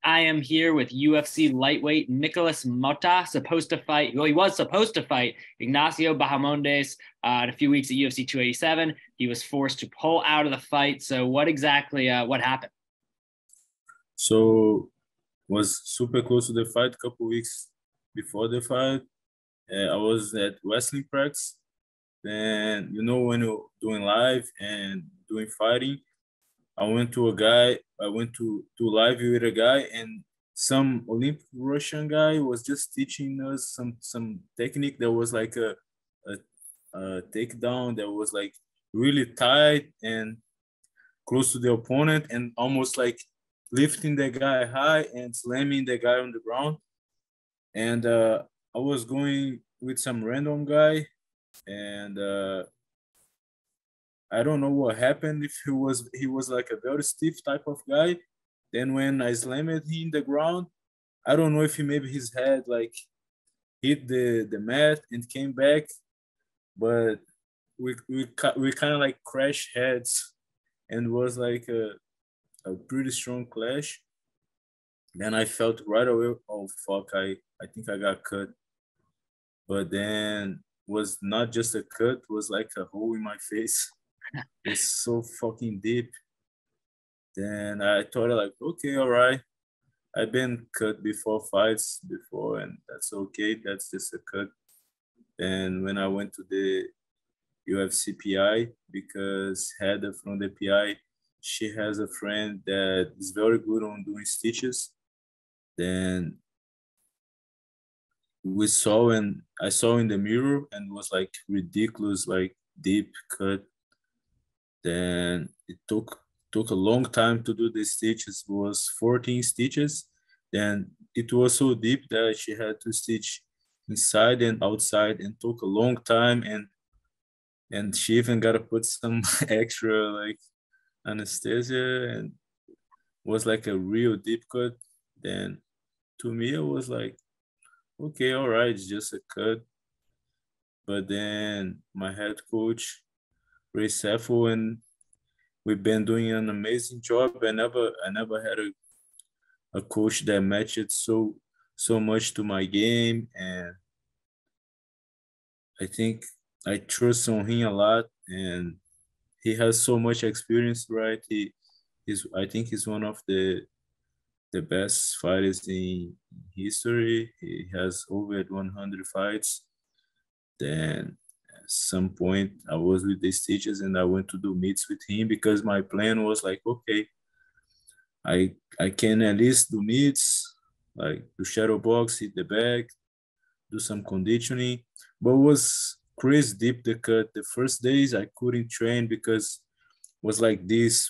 I am here with UFC lightweight Nikolas Motta, supposed to fight. Well, he was supposed to fight Ignacio Bahamondes in a few weeks at UFC 287. He was forced to pull out of the fight. So, what happened? So was super close to the fight. Couple weeks before the fight, I was at wrestling practice. Then when you're doing live and doing fighting, I went to a guy. I went to live with a guy, and some Olympic Russian guy was just teaching us some technique that was like a, a takedown that was like really tight and close to the opponent, and almost like lifting the guy high and slamming the guy on the ground. And I was going with some random guy, and I don't know what happened. If he was like a very stiff type of guy. Then when I slammed him in the ground, I don't know if he maybe his head like hit the mat and came back, but we kind of like crashed heads, and was like a pretty strong clash. Then I felt right away, oh fuck, I think I got cut. But then was not just a cut, was like a hole in my face. It was so fucking deep. Then I thought like, okay, all right. I've been cut before fights before, and that's okay. That's just a cut. And when I went to the UFC PI, because Heather from the PI, she has a friend that is very good on doing stitches. Then we saw, and I saw in the mirror, and was like ridiculous, like deep cut. Then it took a long time to do the stitches. It was 14 stitches. Then it was so deep that she had to stitch inside and outside, and took a long time. And she even got to put some extra like anesthesia, and was like a real deep cut. Then to me it was like, okay, all right, it's just a cut. But then my head coach, Ray Seffel, and we've been doing an amazing job. I never had a coach that matched so much to my game, and I think I trust on him a lot, and he has so much experience, right? I think he's one of the best fighters in history. He has over 100 fights. Then at some point I was with the stitches, and I went to do meets with him, because my plan was like, okay, I can at least do meets, like do shadow box, hit the bag, do some conditioning. But it was crazy deep the cut. The first days I couldn't train because it was like this,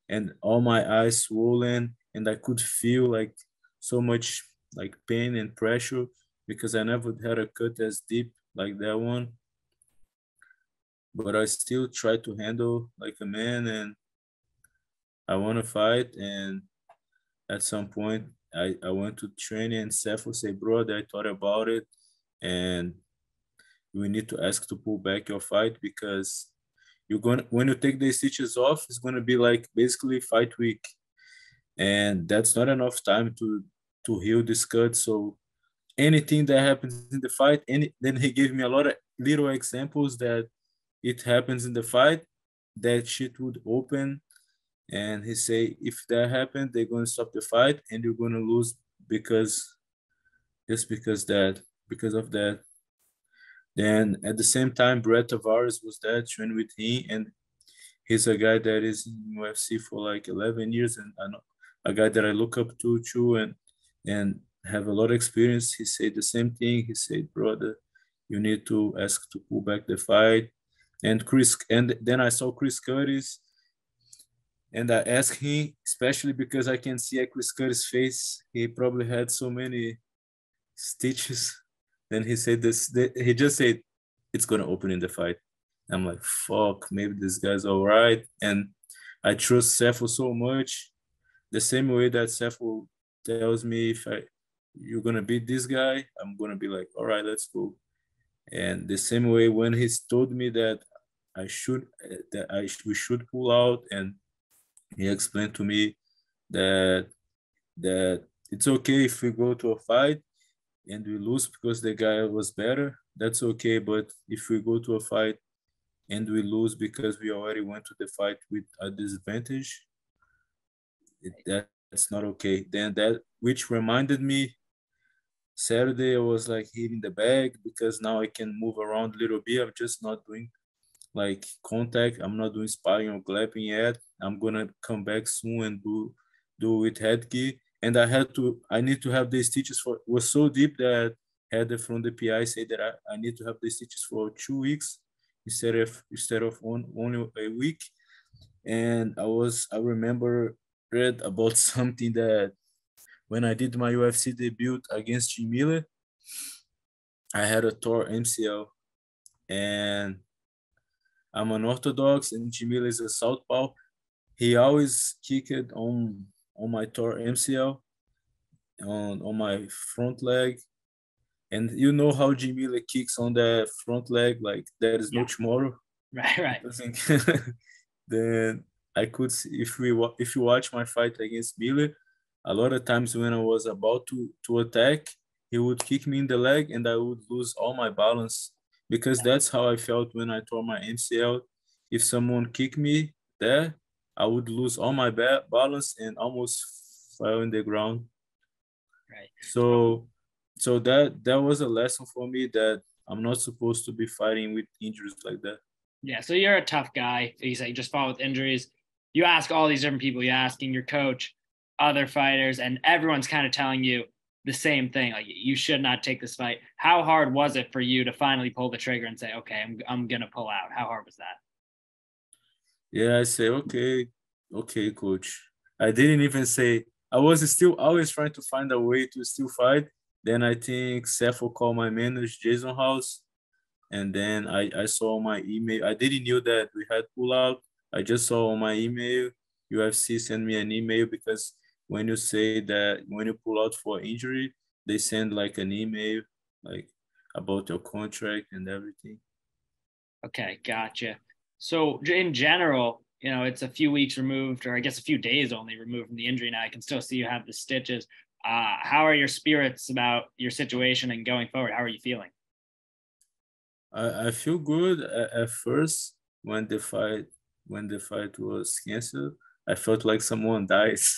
and all my eyes swollen, and I could feel like so much like pain and pressure, because I never had a cut as deep like that one. But I still try to handle like a man, and I want to fight. And at some point, I went to training, and Seth will say, brother, I thought about it, and we need to ask to pull back your fight, because you're gonna when you take the stitches off, it's gonna be like basically fight week, and that's not enough time to heal this cut. So anything that happens in the fight, then he gave me a lot of little examples that it happens in the fight, that shit would open. And he say, if that happened, they're gonna stop the fight, and you're gonna lose, because just because of that. Then at the same time, Brett Tavares was there training with him, and he's a guy that is in UFC for like 11 years, and I know a guy that I look up to too, and have a lot of experience. He said the same thing. He said, brother, you need to ask to pull back the fight. And then I saw Chris Curtis, and I asked him, especially because I can see at Chris Curtis' face, he probably had so many stitches. Then he said he just said, it's gonna open in the fight. I'm like, fuck, maybe this guy's all right. And I trust Sefo so much. The same way that Sefo tells me, if you're gonna beat this guy, I'm gonna be like, all right, let's go. And the same way when he's told me that we should pull out, and he explained to me that that it's okay if we go to a fight and we lose because the guy was better. That's okay. But if we go to a fight and we lose because we already went to the fight with a disadvantage, that's not okay. Then that, which reminded me, Saturday I was like hitting the bag because now I can move around a little bit. I'm just not doing like contact. I'm not doing sparring or grappling yet. I'm gonna come back soon and do with headgear. And I need to have the stitches for, it was so deep that Heather from the PI said that I need to have the stitches for 2 weeks instead of only a week. And I remember read about something that when I did my UFC debut against Jim Miller, I had a tore MCL, and I'm an orthodox and Jim Miller is a southpaw. He always kicked on my tore MCL on my front leg. And you know how Jim Miller kicks on the front leg like there is no Yeah. tomorrow. Right. Then I could see, if you watch my fight against Miller, a lot of times when I was about to attack, he would kick me in the leg and I would lose all my balance because that's how I felt when I tore my MCL. If someone kicked me there, I would lose all my balance and almost fell in the ground. Right. So that was a lesson for me that I'm not supposed to be fighting with injuries like that. Yeah. So you're a tough guy. You say you just fought with injuries. You ask all these different people, you're asking your coach, other fighters, and everyone's kind of telling you the same thing. Like you should not take this fight. How hard was it for you to finally pull the trigger and say, okay, I'm gonna pull out? How hard was that? Yeah, I say, okay, coach. I didn't even say, I was still always trying to find a way to still fight. Then I think Seth will call my manager, Jason House. And then I saw my email. I didn't know that we had pull out. I just saw on my email, UFC sent me an email because when you say that, when you pull out for injury, they send like an email like about your contract and everything. Okay, gotcha. So in general, it's a few weeks removed, or I guess a few days only removed from the injury. Now I can still see you have the stitches. How are your spirits about your situation and going forward? How are you feeling? I feel good at first when the fight was canceled. I felt like someone dies.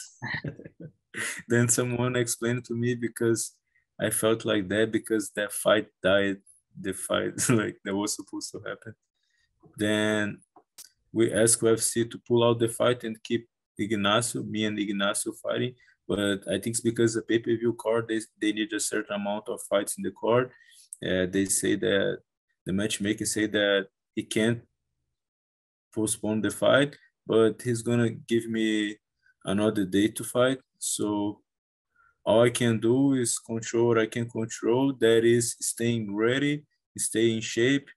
Then someone explained to me because I felt like that because that fight died. The fight like that was supposed to happen. Then we asked UFC to pull out the fight and keep me and Ignacio fighting. But I think it's because the pay-per-view card, they need a certain amount of fights in the card. They say that the matchmaker say that he can't postpone the fight, but he's gonna give me another day to fight. So all I can do is control what I can control. That is staying ready, stay in shape.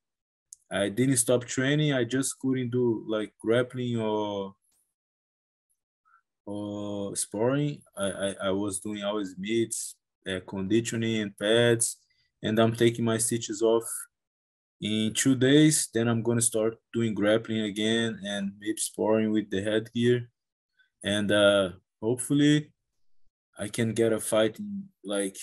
I didn't stop training. I just couldn't do like grappling or sparring. I was doing always meets, conditioning and pads, and I'm taking my stitches off in 2 days. Then I'm gonna start doing grappling again and maybe sparring with the headgear, and hopefully I can get a fight in like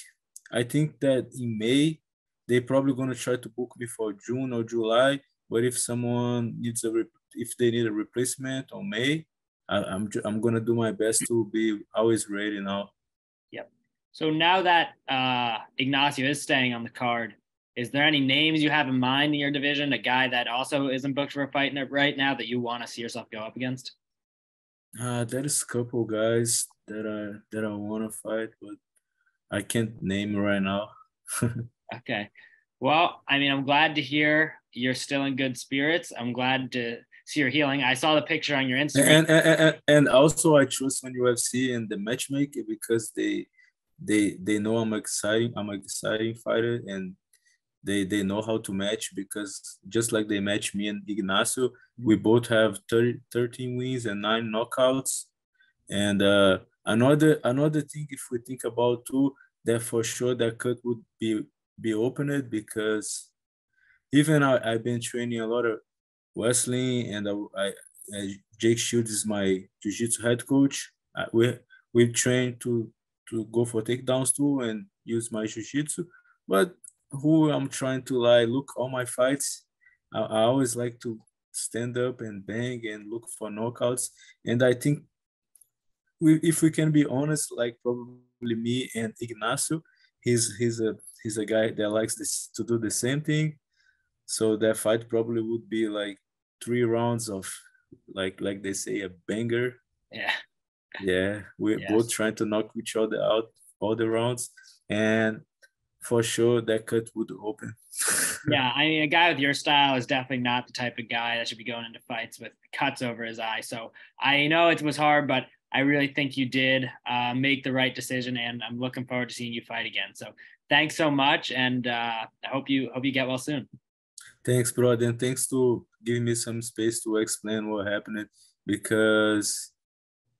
I think that in May they probably gonna try to book me for June or July. But if someone needs if they need a replacement on May, I'm gonna do my best to be always ready now. Yep. So now that Ignacio is staying on the card, is there any names you have in mind in your division? A guy that also isn't booked for a fight right now that you want to see yourself go up against? There is a couple guys that I want to fight, but I can't name right now. Okay. Well, I mean, I'm glad to hear you're still in good spirits. I'm glad to see you're healing. I saw the picture on your Instagram. And also I trust on UFC and the matchmaker because they know I'm an exciting fighter, and they know how to match because just like they match me and Ignacio, we both have 13 wins and 9 knockouts. And another thing, if we think about too, that for sure that cut would be opened because even I've been training a lot of wrestling, and Jake Shields is my jiu-jitsu head coach. We train go for takedowns too and use my jiu-jitsu. But who I'm trying to like look all my fights, I always like to stand up and bang and look for knockouts. And I think if we can be honest, like probably me and Ignacio, he's a guy that likes this to do the same thing. So that fight probably would be like 3 rounds of like they say a banger. Yeah. Yeah, we're both Yes. trying to knock each other out all the rounds, and for sure that cut would open. Yeah, I mean, a guy with your style is definitely not the type of guy that should be going into fights with cuts over his eye. So I know it was hard, but I really think you did make the right decision, and I'm looking forward to seeing you fight again. So thanks so much, and I hope you get well soon. Thanks, brother, and thanks to giving me some space to explain what happened because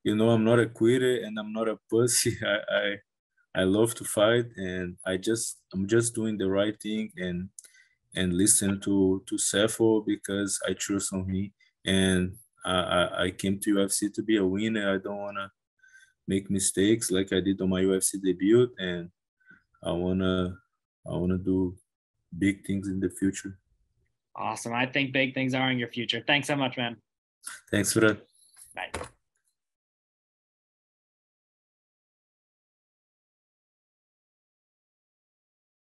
I'm not a quitter and I'm not a pussy. I love to fight, and I'm just doing the right thing and listen to Sefo because I trust on him. And I came to UFC to be a winner. I don't want to make mistakes like I did on my UFC debut, and I wanna do big things in the future. Awesome. I think big things are in your future. Thanks so much, man. Thanks for that. Bye.